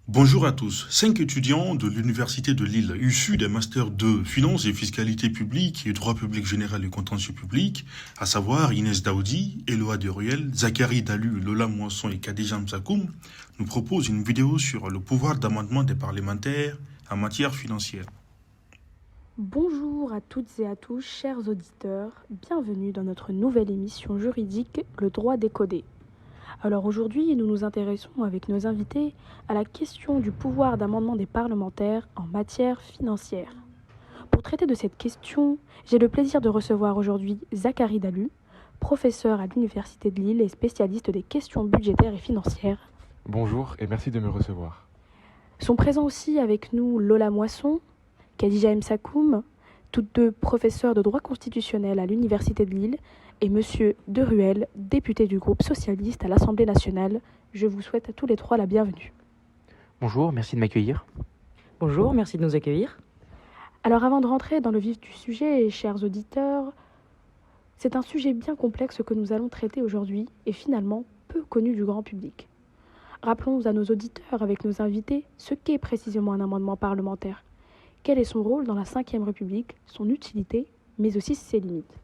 Bonjour à tous. 5 étudiants de l'Université de Lille, issus des masters de Finance et Fiscalité publique et Droit public général et contentieux public, à savoir Inès Daoudi, Eloa Deruel, Zachary Dalu, Lola Moisson et Khadija Msakoum, nous proposent une vidéo sur le pouvoir d'amendement des parlementaires en matière financière. Bonjour à toutes et à tous, chers auditeurs, bienvenue dans notre nouvelle émission juridique, Le droit décodé. Alors aujourd'hui, nous nous intéressons avec nos invités à la question du pouvoir d'amendement des parlementaires en matière financière. Pour traiter de cette question, j'ai le plaisir de recevoir aujourd'hui Zachary Dalu, professeur à l'Université de Lille et spécialiste des questions budgétaires et financières. Bonjour et merci de me recevoir. Sont présents aussi avec nous Lola Moisson, Khadija Msakoum, toutes deux professeurs de droit constitutionnel à l'Université de Lille, et Monsieur Deruel, député du groupe socialiste à l'Assemblée nationale. Je vous souhaite à tous les trois la bienvenue. Bonjour, merci de m'accueillir. Bonjour, merci de nous accueillir. Alors avant de rentrer dans le vif du sujet, chers auditeurs, c'est un sujet bien complexe que nous allons traiter aujourd'hui et finalement peu connu du grand public. Rappelons à nos auditeurs avec nos invités ce qu'est précisément un amendement parlementaire. Quel est son rôle dans la Ve République, son utilité, mais aussi ses limites.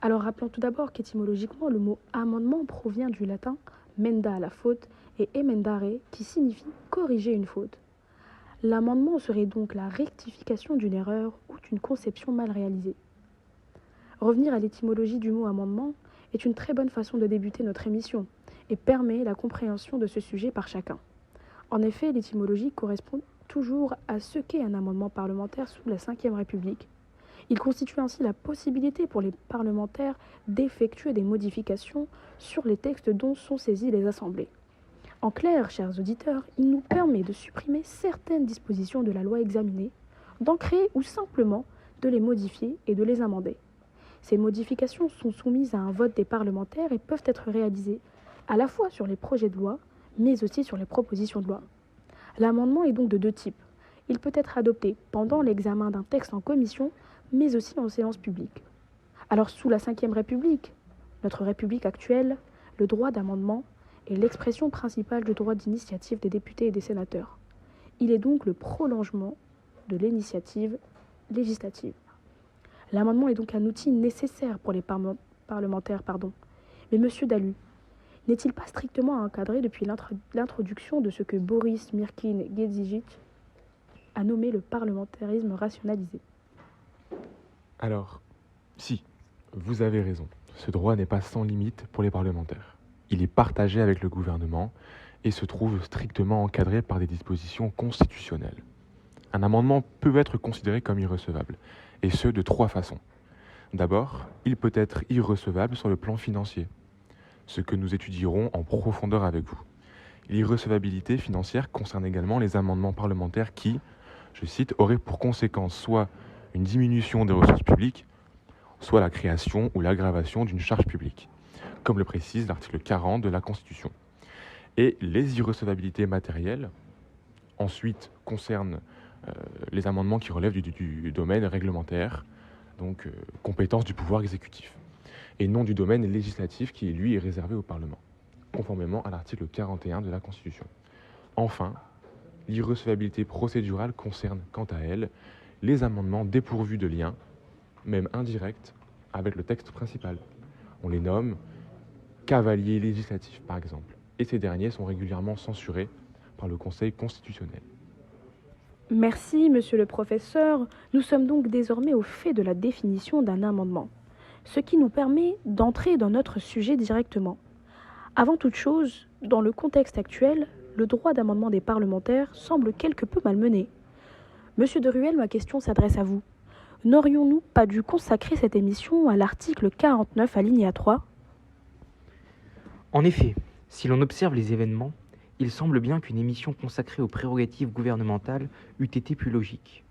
Alors rappelons tout d'abord qu'étymologiquement, le mot amendement provient du latin menda, la faute, et emendare, qui signifie corriger une faute. L'amendement serait donc la rectification d'une erreur ou d'une conception mal réalisée. Revenir à l'étymologie du mot amendement est une très bonne façon de débuter notre émission et permet la compréhension de ce sujet par chacun. En effet, l'étymologie correspond toujours à ce qu'est un amendement parlementaire sous la Ve République. Il constitue ainsi la possibilité pour les parlementaires d'effectuer des modifications sur les textes dont sont saisies les assemblées. En clair, chers auditeurs, il nous permet de supprimer certaines dispositions de la loi examinée, d'en créer ou simplement de les modifier et de les amender. Ces modifications sont soumises à un vote des parlementaires et peuvent être réalisées à la fois sur les projets de loi, mais aussi sur les propositions de loi. L'amendement est donc de deux types. Il peut être adopté pendant l'examen d'un texte en commission, mais aussi en séance publique. Alors sous la Ve République, notre République actuelle, le droit d'amendement est l'expression principale du droit d'initiative des députés et des sénateurs. Il est donc le prolongement de l'initiative législative. L'amendement est donc un outil nécessaire pour les parlementaires. Mais Monsieur Dalu, n'est-il pas strictement encadré depuis l'introduction de ce que Boris Mirkin-Gedzigic a nommé le parlementarisme rationalisé? Alors, si, vous avez raison, ce droit n'est pas sans limite pour les parlementaires. Il est partagé avec le gouvernement et se trouve strictement encadré par des dispositions constitutionnelles. Un amendement peut être considéré comme irrecevable, et ce de trois façons. D'abord, il peut être irrecevable sur le plan financier, ce que nous étudierons en profondeur avec vous. L'irrecevabilité financière concerne également les amendements parlementaires qui, je cite, auraient pour conséquence soit une diminution des ressources publiques, soit la création ou l'aggravation d'une charge publique, comme le précise l'article 40 de la Constitution. Et les irrecevabilités matérielles, ensuite, concernent les amendements qui relèvent du domaine réglementaire, donc compétence du pouvoir exécutif, et non du domaine législatif qui, lui, est réservé au Parlement, conformément à l'article 41 de la Constitution. Enfin, l'irrecevabilité procédurale concerne, quant à elle, les amendements dépourvus de lien, même indirect, avec le texte principal. On les nomme cavaliers législatifs, par exemple, et ces derniers sont régulièrement censurés par le Conseil constitutionnel. Merci, monsieur le professeur. Nous sommes donc désormais au fait de la définition d'un amendement, ce qui nous permet d'entrer dans notre sujet directement. Avant toute chose, dans le contexte actuel, le droit d'amendement des parlementaires semble quelque peu malmené. Monsieur Deruel, ma question s'adresse à vous. N'aurions-nous pas dû consacrer cette émission à l'article 49 alinéa 3 ? En effet, si l'on observe les événements, il semble bien qu'une émission consacrée aux prérogatives gouvernementales eût été plus logique.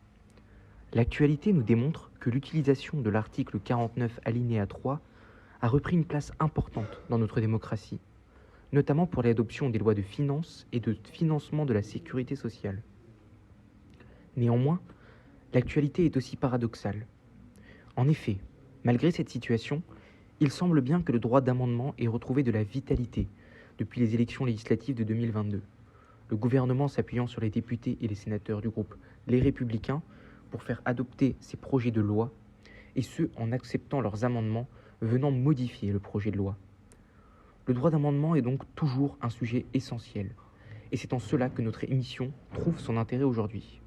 L'actualité nous démontre que l'utilisation de l'article 49 alinéa 3 a repris une place importante dans notre démocratie, notamment pour l'adoption des lois de finances et de financement de la sécurité sociale. Néanmoins, l'actualité est aussi paradoxale. En effet, malgré cette situation, il semble bien que le droit d'amendement ait retrouvé de la vitalité depuis les élections législatives de 2022, le gouvernement s'appuyant sur les députés et les sénateurs du groupe Les Républicains pour faire adopter ces projets de loi, et ce en acceptant leurs amendements venant modifier le projet de loi. Le droit d'amendement est donc toujours un sujet essentiel, et c'est en cela que notre émission trouve son intérêt aujourd'hui.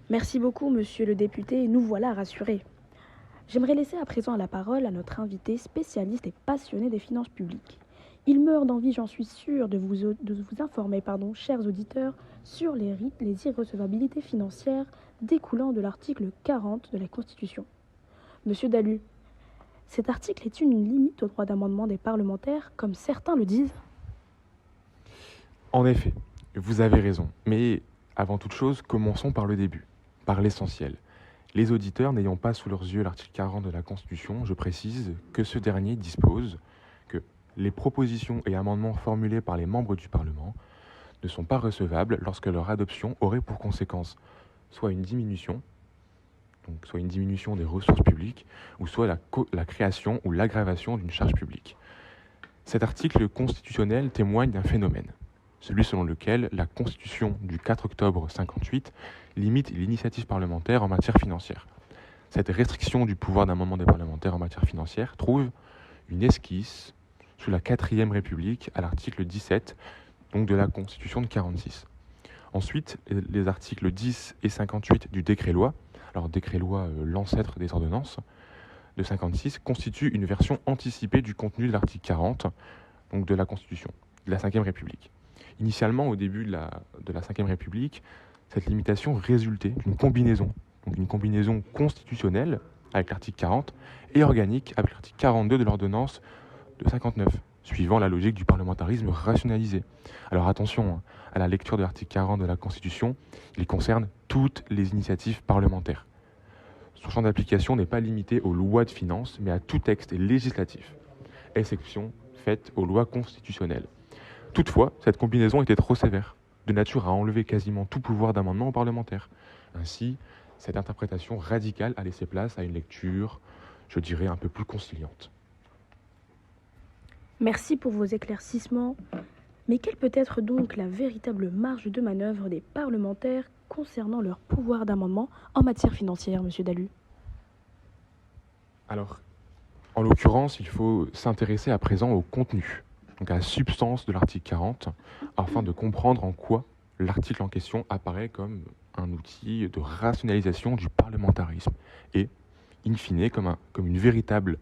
Merci beaucoup, monsieur le député, nous voilà rassurés. J'aimerais laisser à présent la parole à notre invité spécialiste et passionné des finances publiques. Il meurt d'envie, j'en suis sûre, de vous informer, chers auditeurs, sur les irrecevabilités financières découlant de l'article 40 de la Constitution. Monsieur Dalu, cet article est-il une limite au droit d'amendement des parlementaires, comme certains le disent ? En effet, vous avez raison. Mais avant toute chose, commençons par le début, par l'essentiel. Les auditeurs n'ayant pas sous leurs yeux l'article 40 de la Constitution, je précise que ce dernier dispose que les propositions et amendements formulés par les membres du Parlement ne sont pas recevables lorsque leur adoption aurait pour conséquence soit une diminution des ressources publiques, ou soit la création ou l'aggravation d'une charge publique. Cet article constitutionnel témoigne d'un phénomène, celui selon lequel la Constitution du 4 octobre 1958 limite l'initiative parlementaire en matière financière. Cette restriction du pouvoir d'amendement des parlementaires en matière financière trouve une esquisse sous la 4e République à l'article 17 donc de la Constitution de 1946. Ensuite, les articles 10 et 58 du décret-loi, alors décret-loi l'ancêtre des ordonnances de 1956, constituent une version anticipée du contenu de l'article 40 donc de la Constitution de la 5e République. Initialement, au début de la 5e République, cette limitation résultait d'une combinaison, donc une combinaison constitutionnelle avec l'article 40 et organique avec l'article 42 de l'ordonnance de 59, suivant la logique du parlementarisme rationalisé. Alors attention à la lecture de l'article 40 de la Constitution, il concerne toutes les initiatives parlementaires. Son champ d'application n'est pas limité aux lois de finances, mais à tout texte législatif, exception faite aux lois constitutionnelles. Toutefois, cette combinaison était trop sévère, de nature à enlever quasiment tout pouvoir d'amendement aux parlementaires. Ainsi, cette interprétation radicale a laissé place à une lecture, je dirais, un peu plus conciliante. Merci pour vos éclaircissements. Mais quelle peut être donc la véritable marge de manœuvre des parlementaires concernant leur pouvoir d'amendement en matière financière, monsieur Dalu ? Alors, en l'occurrence, il faut s'intéresser à présent au contenu, donc à la substance de l'article 40, afin de comprendre en quoi l'article en question apparaît comme un outil de rationalisation du parlementarisme et, in fine, comme une véritable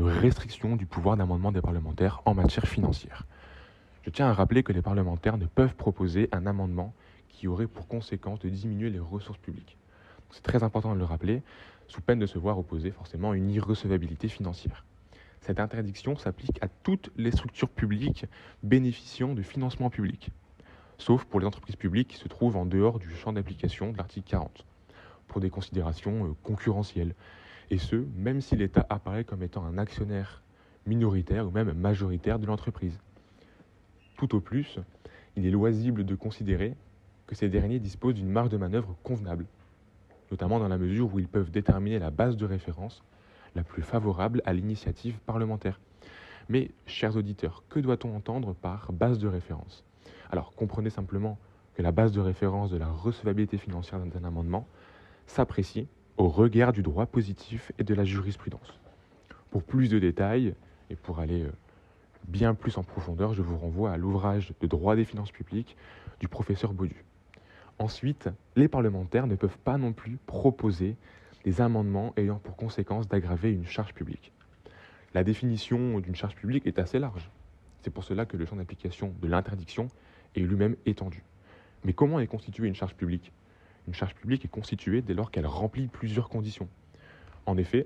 restriction du pouvoir d'amendement des parlementaires en matière financière. Je tiens à rappeler que les parlementaires ne peuvent proposer un amendement qui aurait pour conséquence de diminuer les ressources publiques. C'est très important de le rappeler, sous peine de se voir opposer forcément une irrecevabilité financière. Cette interdiction s'applique à toutes les structures publiques bénéficiant de financement public, sauf pour les entreprises publiques qui se trouvent en dehors du champ d'application de l'article 40, pour des considérations concurrentielles. Et ce, même si l'État apparaît comme étant un actionnaire minoritaire ou même majoritaire de l'entreprise. Tout au plus, il est loisible de considérer que ces derniers disposent d'une marge de manœuvre convenable, notamment dans la mesure où ils peuvent déterminer la base de référence la plus favorable à l'initiative parlementaire. Mais, chers auditeurs, que doit-on entendre par base de référence ? Alors, comprenez simplement que la base de référence de la recevabilité financière d'un amendement s'apprécie au regard du droit positif et de la jurisprudence. Pour plus de détails, et pour aller bien plus en profondeur, je vous renvoie à l'ouvrage de droit des finances publiques du professeur Baudu. Ensuite, les parlementaires ne peuvent pas non plus proposer des amendements ayant pour conséquence d'aggraver une charge publique. La définition d'une charge publique est assez large. C'est pour cela que le champ d'application de l'interdiction est lui-même étendu. Mais comment est constituée une charge publique ? Une charge publique est constituée dès lors qu'elle remplit plusieurs conditions. En effet,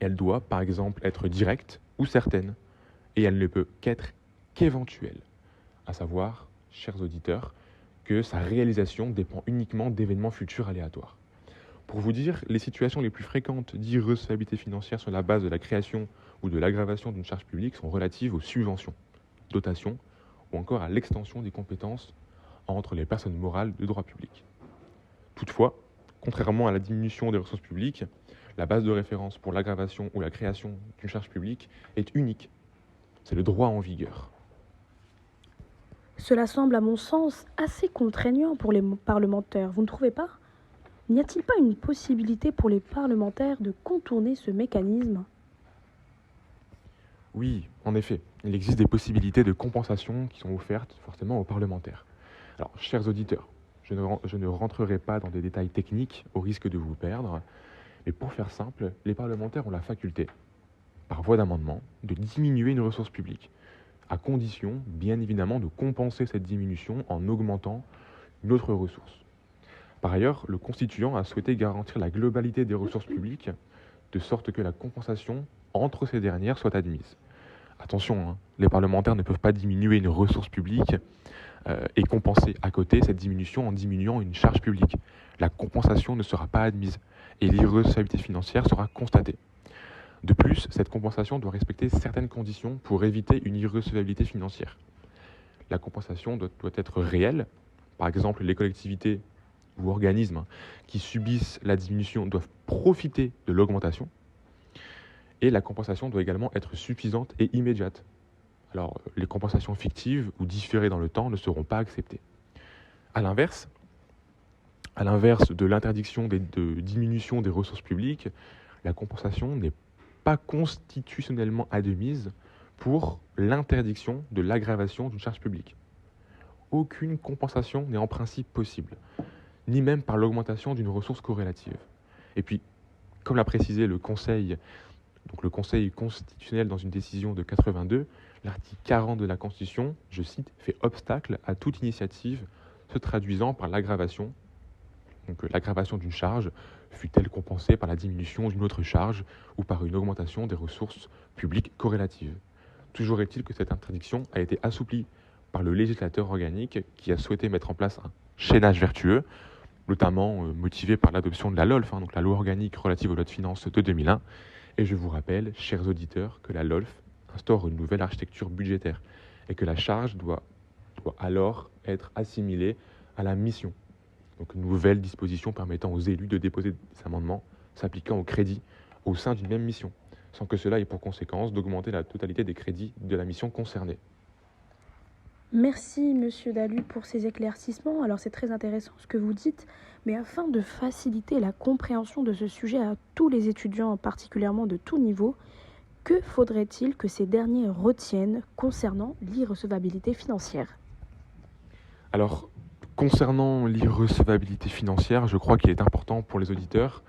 elle doit, par exemple, être directe ou certaine, et elle ne peut qu'éventuelle, à savoir, chers auditeurs, que sa réalisation dépend uniquement d'événements futurs aléatoires. Pour vous dire, les situations les plus fréquentes d'irrecevabilité financière sur la base de la création ou de l'aggravation d'une charge publique sont relatives aux subventions, dotations ou encore à l'extension des compétences entre les personnes morales de droit public. Toutefois, contrairement à la diminution des ressources publiques, la base de référence pour l'aggravation ou la création d'une charge publique est unique. C'est le droit en vigueur. Cela semble, à mon sens, assez contraignant pour les parlementaires, vous ne trouvez pas? N'y a-t-il pas une possibilité pour les parlementaires de contourner ce mécanisme? Oui, en effet, il existe des possibilités de compensation qui sont offertes forcément aux parlementaires. Alors, chers auditeurs, je ne rentrerai pas dans des détails techniques au risque de vous perdre, mais pour faire simple, les parlementaires ont la faculté, par voie d'amendement, de diminuer une ressource publique, à condition, bien évidemment, de compenser cette diminution en augmentant une autre ressource. Par ailleurs, le constituant a souhaité garantir la globalité des ressources publiques, de sorte que la compensation entre ces dernières soit admise. Attention, hein, les parlementaires ne peuvent pas diminuer une ressource publique et compenser à côté cette diminution en diminuant une charge publique. La compensation ne sera pas admise et l'irrecevabilité financière sera constatée. De plus, cette compensation doit respecter certaines conditions pour éviter une irrecevabilité financière. La compensation doit être réelle. Par exemple, les collectivités ou organismes qui subissent la diminution doivent profiter de l'augmentation. Et la compensation doit également être suffisante et immédiate. Alors, les compensations fictives ou différées dans le temps ne seront pas acceptées. À l'inverse de l'interdiction de diminution des ressources publiques, la compensation n'est pas constitutionnellement admise pour l'interdiction de l'aggravation d'une charge publique. Aucune compensation n'est en principe possible, ni même par l'augmentation d'une ressource corrélative. Et puis, comme l'a précisé le Conseil constitutionnel dans une décision de 82, l'article 40 de la Constitution, je cite, fait obstacle à toute initiative se traduisant par l'aggravation. Donc l'aggravation d'une charge fut-elle compensée par la diminution d'une autre charge ou par une augmentation des ressources publiques corrélatives. Toujours est-il que cette interdiction a été assouplie par le législateur organique qui a souhaité mettre en place un chaînage vertueux, notamment motivé par l'adoption de la LOLF, donc la loi organique relative aux lois de finances de 2001. Et je vous rappelle, chers auditeurs, que la LOLF instaure une nouvelle architecture budgétaire et que la charge doit alors être assimilée à la mission. Donc une nouvelle disposition permettant aux élus de déposer des amendements s'appliquant au crédit au sein d'une même mission, sans que cela ait pour conséquence d'augmenter la totalité des crédits de la mission concernée. Merci, Monsieur Dalu, pour ces éclaircissements. Alors, c'est très intéressant ce que vous dites, mais afin de faciliter la compréhension de ce sujet à tous les étudiants, particulièrement de tout niveau, que faudrait-il que ces derniers retiennent concernant l'irrecevabilité financière? Alors, concernant l'irrecevabilité financière, je crois qu'il est important pour les auditeurs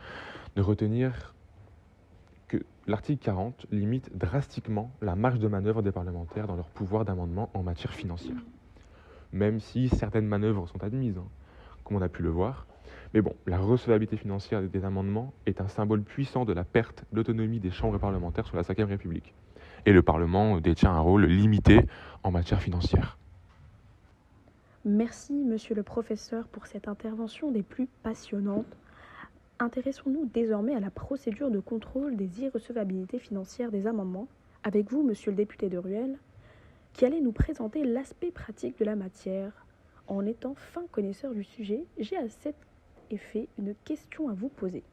de retenir que l'article 40 limite drastiquement la marge de manœuvre des parlementaires dans leur pouvoir d'amendement en matière financière. Même si certaines manœuvres sont admises, comme on a pu le voir. Mais bon, la recevabilité financière des amendements est un symbole puissant de la perte d'autonomie des chambres parlementaires sous la Ve République. Et le Parlement détient un rôle limité en matière financière. Merci, Monsieur le professeur, pour cette intervention des plus passionnantes. Intéressons-nous désormais à la procédure de contrôle des irrecevabilités financières des amendements, avec vous, Monsieur le député de Ruel, qui allait nous présenter l'aspect pratique de la matière. En étant fin connaisseur du sujet, j'ai à cet effet une question à vous poser.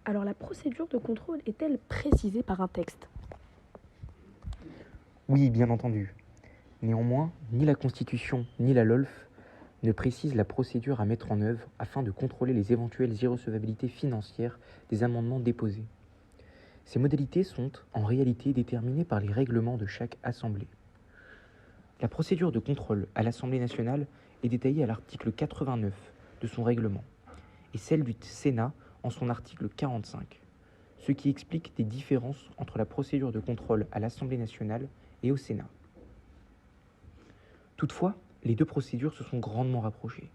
Alors, la procédure de contrôle est-elle précisée par un texte? Oui, bien entendu. Néanmoins, ni la Constitution ni la LOLF ne précisent la procédure à mettre en œuvre afin de contrôler les éventuelles irrecevabilités financières des amendements déposés. Ces modalités sont en réalité déterminées par les règlements de chaque assemblée. La procédure de contrôle à l'Assemblée nationale est détaillée à l'article 89 de son règlement et celle du Sénat en son article 45, ce qui explique des différences entre la procédure de contrôle à l'Assemblée nationale et au Sénat. Toutefois, les deux procédures se sont grandement rapprochées,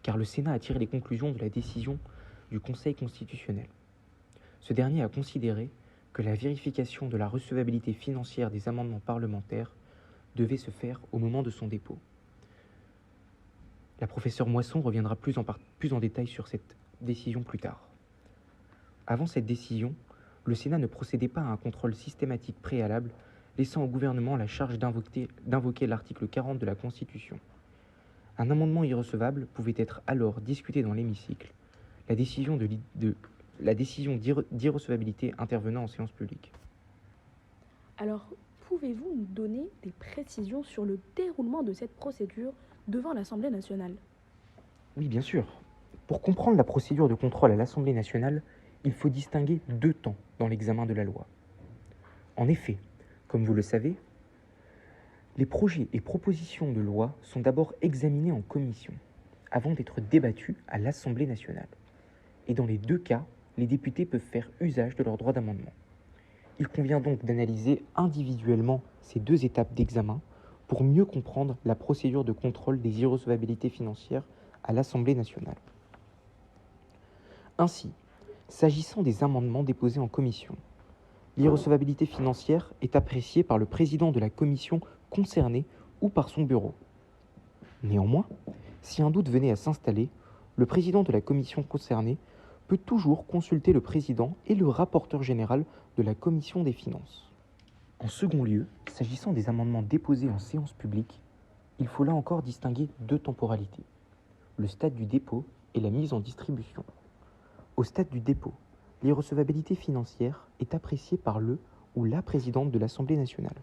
car le Sénat a tiré les conclusions de la décision du Conseil constitutionnel. Ce dernier a considéré que la vérification de la recevabilité financière des amendements parlementaires devait se faire au moment de son dépôt. La professeure Moisson reviendra plus en détail sur cette décision plus tard. Avant cette décision, le Sénat ne procédait pas à un contrôle systématique préalable, laissant au gouvernement la charge d'invoquer l'article 40 de la Constitution. Un amendement irrecevable pouvait être alors discuté dans l'hémicycle, la décision d'irrecevabilité intervenant en séance publique. Alors, Pouvez-vous nous donner des précisions sur le déroulement de cette procédure devant l'Assemblée nationale? Oui, bien sûr. Pour comprendre la procédure de contrôle à l'Assemblée nationale, il faut distinguer deux temps dans l'examen de la loi. En effet, comme vous le savez, les projets et propositions de loi sont d'abord examinés en commission, avant d'être débattus à l'Assemblée nationale. Et dans les deux cas, les députés peuvent faire usage de leur droit d'amendement. Il convient donc d'analyser individuellement ces deux étapes d'examen pour mieux comprendre la procédure de contrôle des irrecevabilités financières à l'Assemblée nationale. Ainsi, s'agissant des amendements déposés en commission, l'irrecevabilité financière est appréciée par le président de la commission concernée ou par son bureau. Néanmoins, si un doute venait à s'installer, le président de la commission concernée peut toujours consulter le président et le rapporteur général de la commission des finances. En second lieu, s'agissant des amendements déposés en séance publique, il faut là encore distinguer deux temporalités, le stade du dépôt et la mise en distribution. Au stade du dépôt, l'irrecevabilité financière est appréciée par le ou la présidente de l'Assemblée nationale,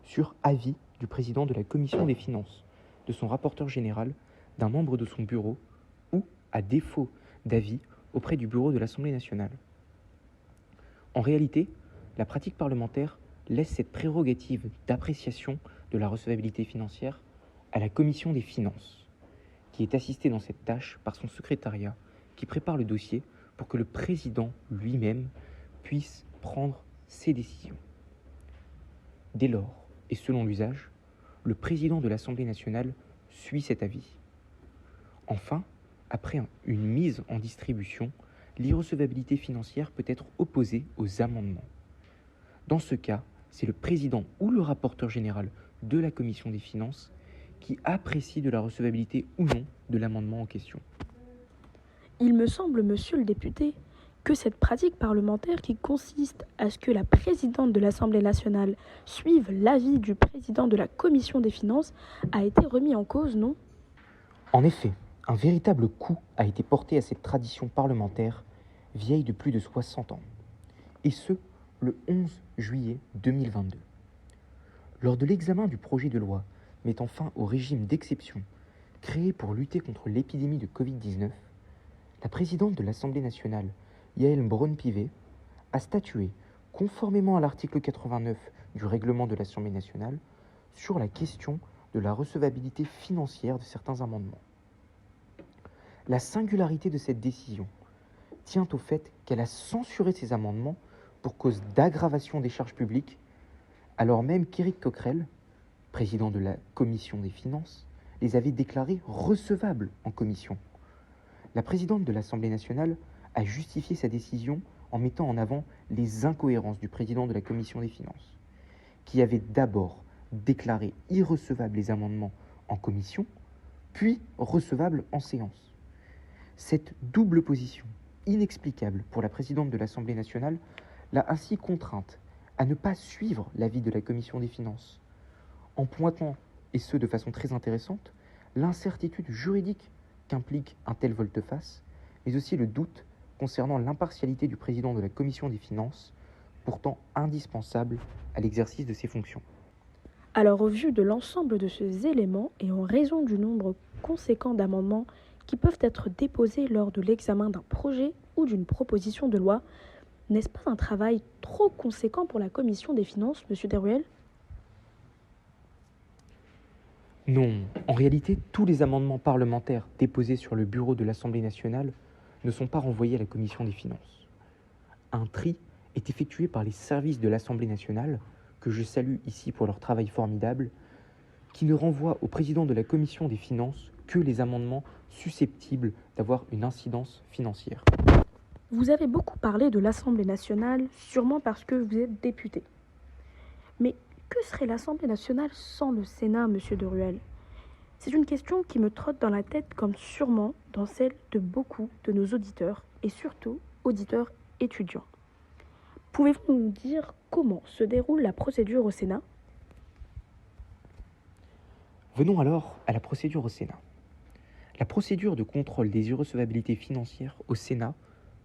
sur avis du président de la commission des finances, de son rapporteur général, d'un membre de son bureau ou, à défaut d'avis, auprès du bureau de l'Assemblée nationale. En réalité, la pratique parlementaire laisse cette prérogative d'appréciation de la recevabilité financière à la commission des finances, qui est assistée dans cette tâche par son secrétariat, qui prépare le dossier pour que le président lui-même puisse prendre ses décisions. Dès lors, et selon l'usage, le président de l'Assemblée nationale suit cet avis. Enfin, après une mise en distribution, l'irrecevabilité financière peut être opposée aux amendements. Dans ce cas, c'est le président ou le rapporteur général de la commission des finances qui apprécie de la recevabilité ou non de l'amendement en question. Il me semble, monsieur le député, que cette pratique parlementaire qui consiste à ce que la présidente de l'Assemblée nationale suive l'avis du président de la commission des finances a été remis en cause, non? En effet, un véritable coup a été porté à cette tradition parlementaire vieille de plus de 60 ans, et ce, le 11 juillet 2022. Lors de l'examen du projet de loi mettant fin au régime d'exception créé pour lutter contre l'épidémie de Covid-19, la présidente de l'Assemblée nationale, Yaël Braun-Pivet, a statué, conformément à l'article 89 du règlement de l'Assemblée nationale, sur la question de la recevabilité financière de certains amendements. La singularité de cette décision tient au fait qu'elle a censuré ces amendements pour cause d'aggravation des charges publiques, alors même qu'Éric Coquerel, président de la commission des finances, les avait déclarés recevables en commission. La présidente de l'Assemblée nationale a justifié sa décision en mettant en avant les incohérences du président de la commission des finances, qui avait d'abord déclaré irrecevables les amendements en commission, puis recevables en séance. Cette double position, inexplicable pour la présidente de l'Assemblée nationale, l'a ainsi contrainte à ne pas suivre l'avis de la commission des finances, en pointant, et ce de façon très intéressante, l'incertitude juridique qu'implique un tel volte-face, mais aussi le doute concernant l'impartialité du président de la commission des finances, pourtant indispensable à l'exercice de ses fonctions. Alors, au vu de l'ensemble de ces éléments et en raison du nombre conséquent d'amendements qui peuvent être déposés lors de l'examen d'un projet ou d'une proposition de loi, n'est-ce pas un travail trop conséquent pour la commission des finances, monsieur Deruel? Non, en réalité, tous les amendements parlementaires déposés sur le bureau de l'Assemblée nationale ne sont pas renvoyés à la commission des finances. Un tri est effectué par les services de l'Assemblée nationale, que je salue ici pour leur travail formidable, qui ne renvoie au président de la commission des finances que les amendements susceptibles d'avoir une incidence financière. Vous avez beaucoup parlé de l'Assemblée nationale, sûrement parce que vous êtes député. Mais que serait l'Assemblée nationale sans le Sénat, monsieur Deruel? C'est une question qui me trotte dans la tête comme sûrement dans celle de beaucoup de nos auditeurs, et surtout auditeurs étudiants. Pouvez-vous nous dire comment se déroule la procédure au Sénat? Venons alors à la procédure au Sénat. La procédure de contrôle des irrecevabilités financières au Sénat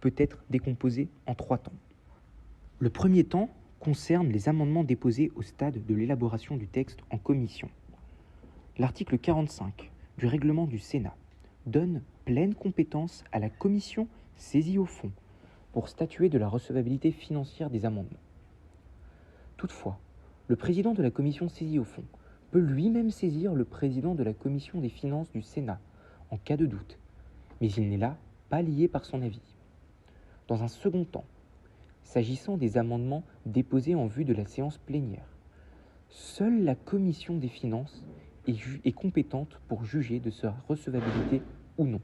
peut être décomposée en 3 temps. Le premier temps concerne les amendements déposés au stade de l'élaboration du texte en commission. L'article 45 du règlement du Sénat donne pleine compétence à la commission saisie au fond pour statuer de la recevabilité financière des amendements. Toutefois, le président de la commission saisie au fond peut lui-même saisir le président de la commission des finances du Sénat en cas de doute, mais il n'est là pas lié par son avis. Dans un second temps, s'agissant des amendements déposés en vue de la séance plénière, seule la commission des finances est compétente pour juger de sa recevabilité ou non.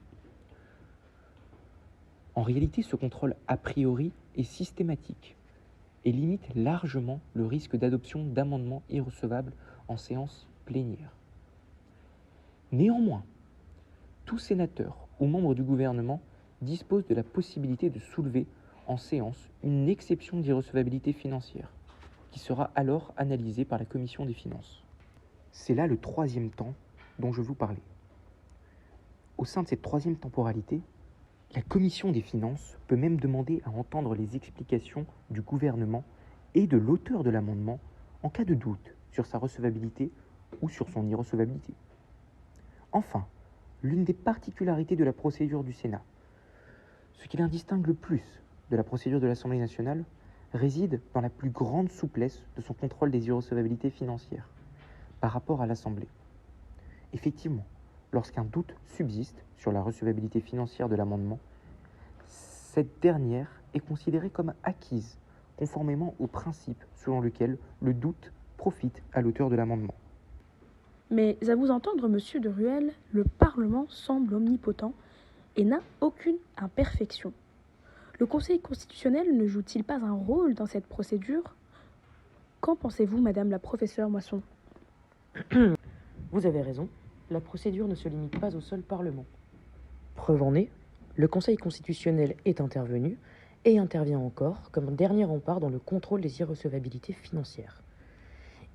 En réalité, ce contrôle a priori est systématique et limite largement le risque d'adoption d'amendements irrecevables en séance plénière. Néanmoins, tout sénateur ou membre du gouvernement dispose de la possibilité de soulever en séance une exception d'irrecevabilité financière, qui sera alors analysée par la commission des finances. C'est là le troisième temps dont je vous parlais. Au sein de cette troisième temporalité, la commission des finances peut même demander à entendre les explications du gouvernement et de l'auteur de l'amendement en cas de doute sur sa recevabilité ou sur son irrecevabilité. Enfin, l'une des particularités de la procédure du Sénat, ce qui la distingue le plus de la procédure de l'Assemblée nationale, réside dans la plus grande souplesse de son contrôle des irrecevabilités financières par rapport à l'Assemblée. Effectivement, lorsqu'un doute subsiste sur la recevabilité financière de l'amendement, cette dernière est considérée comme acquise, conformément au principe selon lequel le doute profite à l'auteur de l'amendement. Mais à vous entendre, monsieur de Ruel, le Parlement semble omnipotent et n'a aucune imperfection. Le Conseil constitutionnel ne joue-t-il pas un rôle dans cette procédure? Qu'en pensez-vous, madame la professeure Moisson? Vous avez raison, la procédure ne se limite pas au seul Parlement. Preuve en est, le Conseil constitutionnel est intervenu et intervient encore comme dernier rempart dans le contrôle des irrecevabilités financières.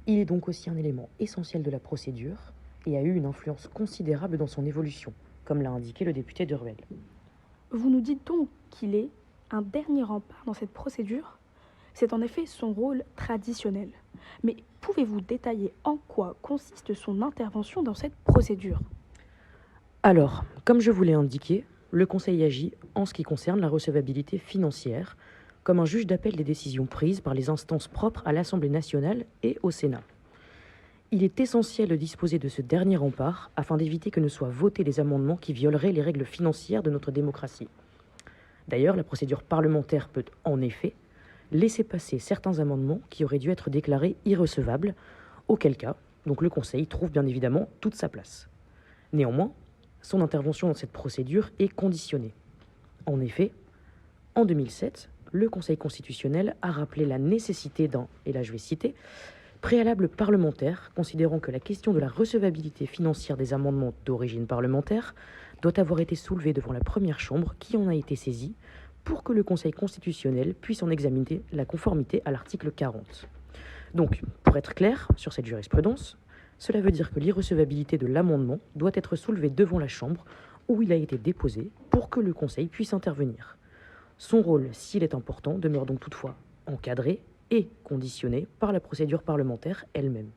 Il est donc aussi un élément essentiel de la procédure et a eu une influence considérable dans son évolution, comme l'a indiqué le député de Ruel. Vous nous dites donc qu'il est un dernier rempart dans cette procédure? C'est en effet son rôle traditionnel. Mais pouvez-vous détailler en quoi consiste son intervention dans cette procédure? Alors, comme je vous l'ai indiqué, le Conseil agit en ce qui concerne la recevabilité financière, comme un juge d'appel des décisions prises par les instances propres à l'Assemblée nationale et au Sénat. Il est essentiel de disposer de ce dernier rempart afin d'éviter que ne soient votés des amendements qui violeraient les règles financières de notre démocratie. D'ailleurs, la procédure parlementaire peut, en effet, laisser passer certains amendements qui auraient dû être déclarés irrecevables, auquel cas, donc le Conseil trouve bien évidemment toute sa place. Néanmoins, son intervention dans cette procédure est conditionnée. En effet, en 2007, le Conseil constitutionnel a rappelé la nécessité d'un, et là je vais citer, préalable parlementaire, considérant que la question de la recevabilité financière des amendements d'origine parlementaire doit avoir été soulevée devant la première chambre qui en a été saisie pour que le Conseil constitutionnel puisse en examiner la conformité à l'article 40. Donc, pour être clair sur cette jurisprudence, cela veut dire que l'irrecevabilité de l'amendement doit être soulevée devant la chambre où il a été déposé pour que le Conseil puisse intervenir. Son rôle, s'il est important, demeure donc toutefois encadré et conditionné par la procédure parlementaire elle-même.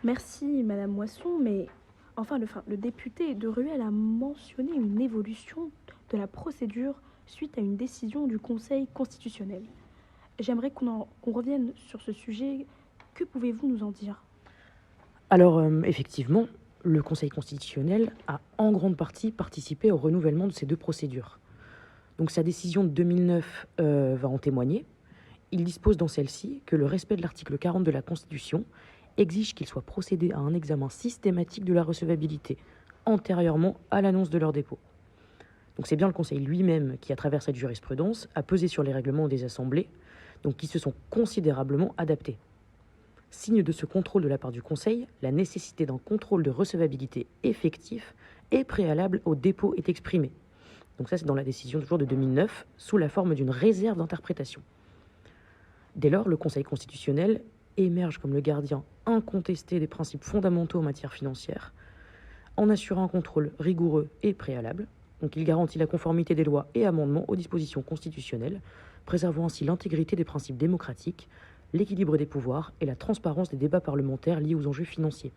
Merci, madame Moisson, mais enfin, le député de Ruel a mentionné une évolution de la procédure suite à une décision du Conseil constitutionnel. J'aimerais qu'on revienne sur ce sujet. Que pouvez-vous nous en dire? Alors, effectivement, le Conseil constitutionnel a en grande partie participé au renouvellement de ces deux procédures. Donc sa décision de 2009 va en témoigner. Il dispose dans celle-ci que le respect de l'article 40 de la Constitution exige qu'il soit procédé à un examen systématique de la recevabilité antérieurement à l'annonce de leur dépôt. Donc c'est bien le Conseil lui-même qui, à travers cette jurisprudence, a pesé sur les règlements des assemblées, donc qui se sont considérablement adaptés. Signe de ce contrôle de la part du Conseil, la nécessité d'un contrôle de recevabilité effectif et préalable au dépôt est exprimée. Donc ça, c'est dans la décision toujours de 2009, sous la forme d'une réserve d'interprétation. Dès lors, le Conseil constitutionnel émerge comme le gardien incontesté des principes fondamentaux en matière financière, en assurant un contrôle rigoureux et préalable. Donc il garantit la conformité des lois et amendements aux dispositions constitutionnelles, préservant ainsi l'intégrité des principes démocratiques, l'équilibre des pouvoirs et la transparence des débats parlementaires liés aux enjeux financiers.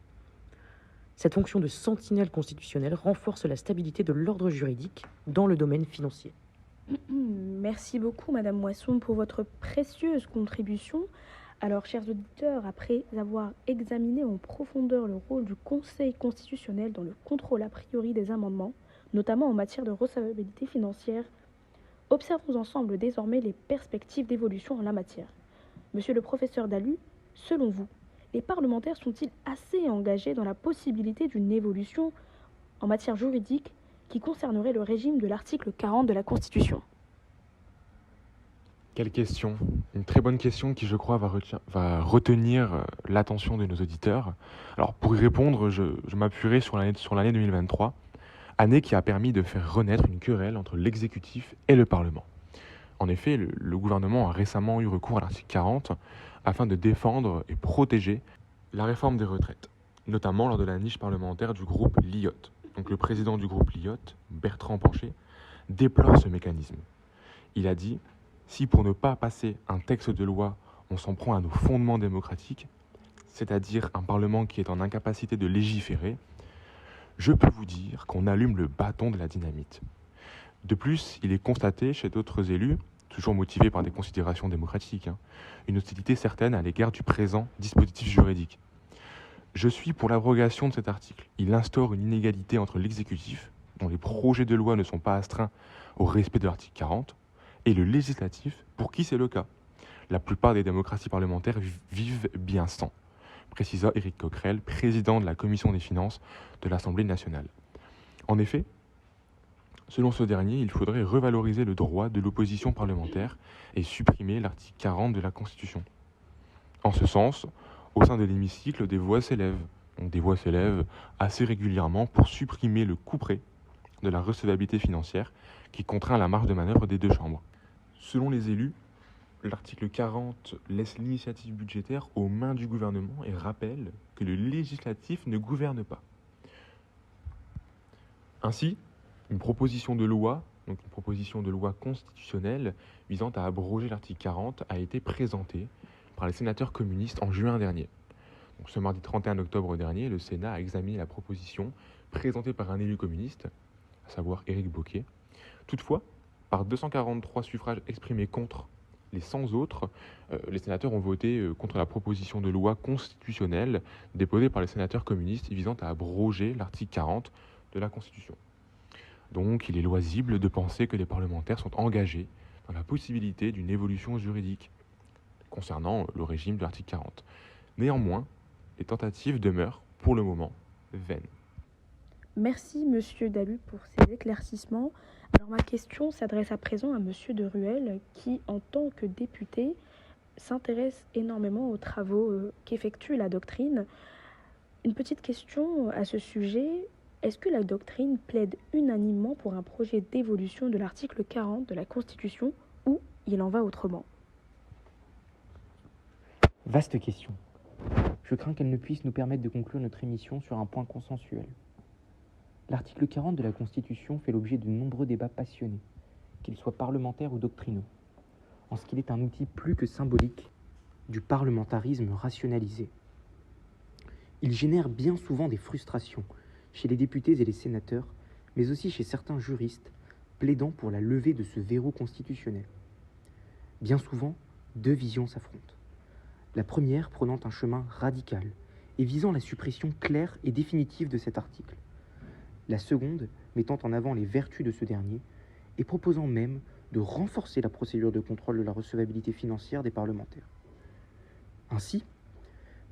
Cette fonction de sentinelle constitutionnelle renforce la stabilité de l'ordre juridique dans le domaine financier. Merci beaucoup, Madame Moisson, pour votre précieuse contribution. Alors, chers auditeurs, après avoir examiné en profondeur le rôle du Conseil constitutionnel dans le contrôle a priori des amendements, notamment en matière de recevabilité financière, observons ensemble désormais les perspectives d'évolution en la matière. Monsieur le professeur Dalu, selon vous, les parlementaires sont-ils assez engagés dans la possibilité d'une évolution en matière juridique qui concernerait le régime de l'article 40 de la Constitution ? Quelle question? Une très bonne question qui, je crois, va retenir l'attention de nos auditeurs. Alors, pour y répondre, je m'appuierai sur l'année 2023, année qui a permis de faire renaître une querelle entre l'exécutif et le Parlement. En effet, le gouvernement a récemment eu recours à l'article 40 afin de défendre et protéger la réforme des retraites, notamment lors de la niche parlementaire du groupe LIOT. Donc, le président du groupe LIOT, Bertrand Pancher, déplore ce mécanisme. Il a dit: si pour ne pas passer un texte de loi, on s'en prend à nos fondements démocratiques, c'est-à-dire un Parlement qui est en incapacité de légiférer, je peux vous dire qu'on allume le bâton de la dynamite. De plus, il est constaté chez d'autres élus, toujours motivés par des considérations démocratiques, une hostilité certaine à l'égard du présent dispositif juridique. Je suis pour l'abrogation de cet article. Il instaure une inégalité entre l'exécutif, dont les projets de loi ne sont pas astreints au respect de l'article 40, et le législatif, pour qui c'est le cas. La plupart des démocraties parlementaires vivent bien sans, précisa Éric Coquerel, président de la Commission des finances de l'Assemblée nationale. En effet, selon ce dernier, il faudrait revaloriser le droit de l'opposition parlementaire et supprimer l'article 40 de la Constitution. En ce sens, au sein de l'hémicycle, des voix s'élèvent assez régulièrement pour supprimer le couperet de la recevabilité financière qui contraint la marge de manœuvre des deux chambres. Selon les élus, l'article 40 laisse l'initiative budgétaire aux mains du gouvernement et rappelle que le législatif ne gouverne pas. Ainsi, une proposition de loi constitutionnelle visant à abroger l'article 40 a été présentée par les sénateurs communistes en juin dernier. Donc, ce mardi 31 octobre dernier, le Sénat a examiné la proposition présentée par un élu communiste, à savoir Éric Bocquet. Toutefois, par 243 suffrages exprimés contre les 100 autres, les sénateurs ont voté contre la proposition de loi constitutionnelle déposée par les sénateurs communistes visant à abroger l'article 40 de la Constitution. Donc, il est loisible de penser que les parlementaires sont engagés dans la possibilité d'une évolution juridique concernant le régime de l'article 40. Néanmoins, les tentatives demeurent, pour le moment, vaines. Merci, Monsieur Dalu, pour ces éclaircissements. Alors, ma question s'adresse à présent à Monsieur de Ruel, qui, en tant que député, s'intéresse énormément aux travaux qu'effectue la doctrine. Une petite question à ce sujet. Est-ce que la doctrine plaide unanimement pour un projet d'évolution de l'article 40 de la Constitution ou il en va autrement ? Vaste question. Je crains qu'elle ne puisse nous permettre de conclure notre émission sur un point consensuel. L'article 40 de la Constitution fait l'objet de nombreux débats passionnés, qu'ils soient parlementaires ou doctrinaux, en ce qu'il est un outil plus que symbolique du parlementarisme rationalisé. Il génère bien souvent des frustrations chez les députés et les sénateurs, mais aussi chez certains juristes plaidant pour la levée de ce verrou constitutionnel. Bien souvent, deux visions s'affrontent. La première prenant un chemin radical et visant la suppression claire et définitive de cet article. La seconde mettant en avant les vertus de ce dernier et proposant même de renforcer la procédure de contrôle de la recevabilité financière des parlementaires. Ainsi,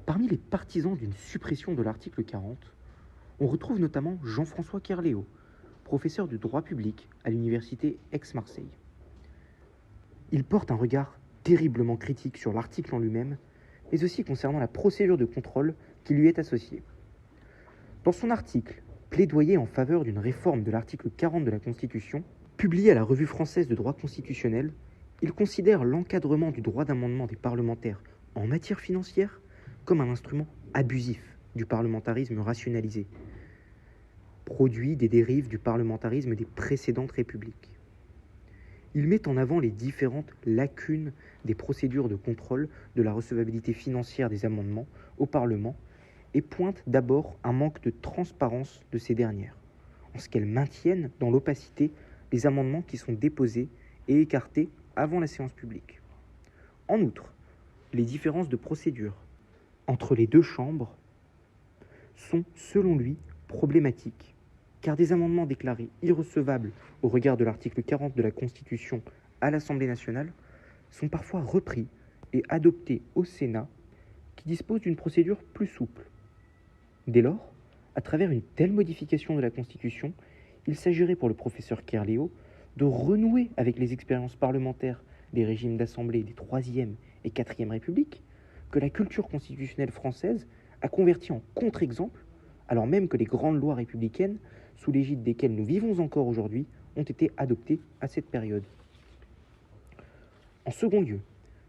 parmi les partisans d'une suppression de l'article 40, on retrouve notamment Jean-François Kerléo, professeur de droit public à l'université Aix-Marseille. Il porte un regard terriblement critique sur l'article en lui-même, mais aussi concernant la procédure de contrôle qui lui est associée. Dans son article « Plaidoyer en faveur d'une réforme de l'article 40 de la Constitution », publié à la Revue française de droit constitutionnel, il considère l'encadrement du droit d'amendement des parlementaires en matière financière comme un instrument abusif du parlementarisme rationalisé, produit des dérives du parlementarisme des précédentes républiques. Il met en avant les différentes lacunes des procédures de contrôle de la recevabilité financière des amendements au Parlement et pointe d'abord un manque de transparence de ces dernières, en ce qu'elles maintiennent dans l'opacité les amendements qui sont déposés et écartés avant la séance publique. En outre, les différences de procédure entre les deux chambres sont, selon lui, problématiques, car des amendements déclarés irrecevables au regard de l'article 40 de la Constitution à l'Assemblée nationale sont parfois repris et adoptés au Sénat, qui dispose d'une procédure plus souple. Dès lors, à travers une telle modification de la Constitution, il s'agirait pour le professeur Kerléo de renouer avec les expériences parlementaires des régimes d'assemblée des 3e et 4e Républiques, que la culture constitutionnelle française a converti en contre-exemple, alors même que les grandes lois républicaines, sous l'égide desquelles nous vivons encore aujourd'hui, ont été adoptées à cette période. En second lieu,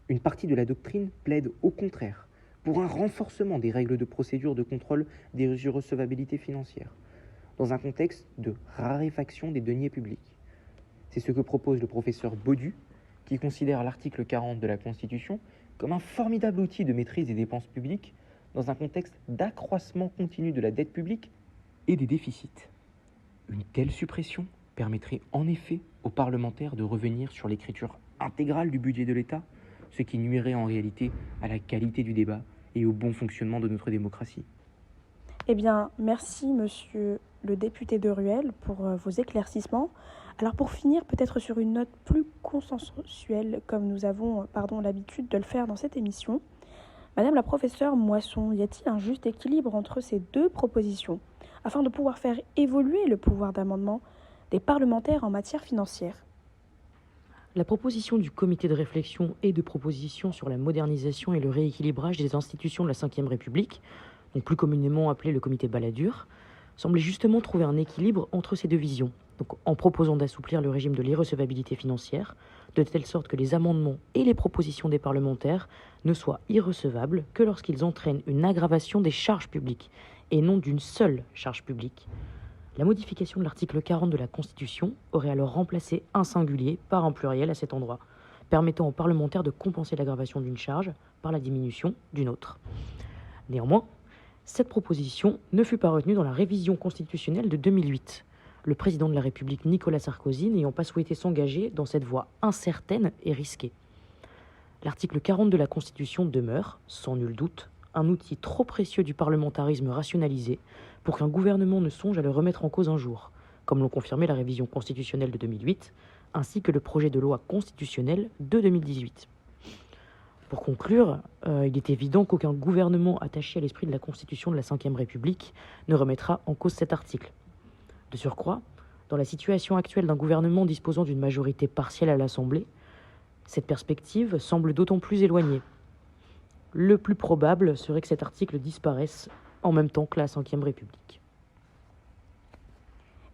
une partie de la doctrine plaide au contraire pour un renforcement des règles de procédure de contrôle des recevabilités financières, dans un contexte de raréfaction des deniers publics. C'est ce que propose le professeur Baudu, qui considère l'article 40 de la Constitution comme un formidable outil de maîtrise des dépenses publiques dans un contexte d'accroissement continu de la dette publique et des déficits. Une telle suppression permettrait en effet aux parlementaires de revenir sur l'écriture intégrale du budget de l'État, ce qui nuirait en réalité à la qualité du débat et au bon fonctionnement de notre démocratie. Eh bien, merci monsieur le député de Ruelle pour vos éclaircissements. Alors pour finir, peut-être sur une note plus consensuelle, comme nous avons l'habitude de le faire dans cette émission, Madame la professeure Moisson, y a-t-il un juste équilibre entre ces deux propositions, afin de pouvoir faire évoluer le pouvoir d'amendement des parlementaires en matière financière? La proposition du comité de réflexion et de proposition sur la modernisation et le rééquilibrage des institutions de la Ve République, donc plus communément appelé le comité Balladur, semblait justement trouver un équilibre entre ces deux visions, donc en proposant d'assouplir le régime de l'irrecevabilité financière, de telle sorte que les amendements et les propositions des parlementaires ne soient irrecevables que lorsqu'ils entraînent une aggravation des charges publiques, et non d'une seule charge publique. La modification de l'article 40 de la Constitution aurait alors remplacé un singulier par un pluriel à cet endroit, permettant aux parlementaires de compenser l'aggravation d'une charge par la diminution d'une autre. Néanmoins, cette proposition ne fut pas retenue dans la révision constitutionnelle de 2008, le président de la République Nicolas Sarkozy n'ayant pas souhaité s'engager dans cette voie incertaine et risquée. L'article 40 de la Constitution demeure, sans nul doute, un outil trop précieux du parlementarisme rationalisé pour qu'un gouvernement ne songe à le remettre en cause un jour, comme l'ont confirmé la révision constitutionnelle de 2008, ainsi que le projet de loi constitutionnelle de 2018. Pour conclure, il est évident qu'aucun gouvernement attaché à l'esprit de la Constitution de la Ve République ne remettra en cause cet article. De surcroît, dans la situation actuelle d'un gouvernement disposant d'une majorité partielle à l'Assemblée, cette perspective semble d'autant plus éloignée. Le plus probable serait que cet article disparaisse en même temps que la Ve République.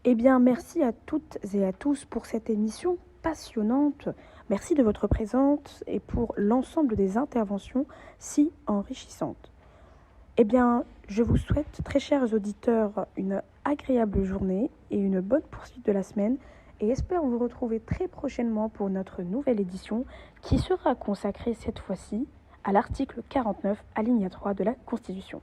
Eh bien, merci à toutes et à tous pour cette émission passionnante. Merci de votre présence et pour l'ensemble des interventions si enrichissantes. Eh bien, je vous souhaite, très chers auditeurs, une agréable journée et une bonne poursuite de la semaine et espère vous retrouver très prochainement pour notre nouvelle édition qui sera consacrée cette fois-ci à l'article 49, alinéa 3 de la Constitution.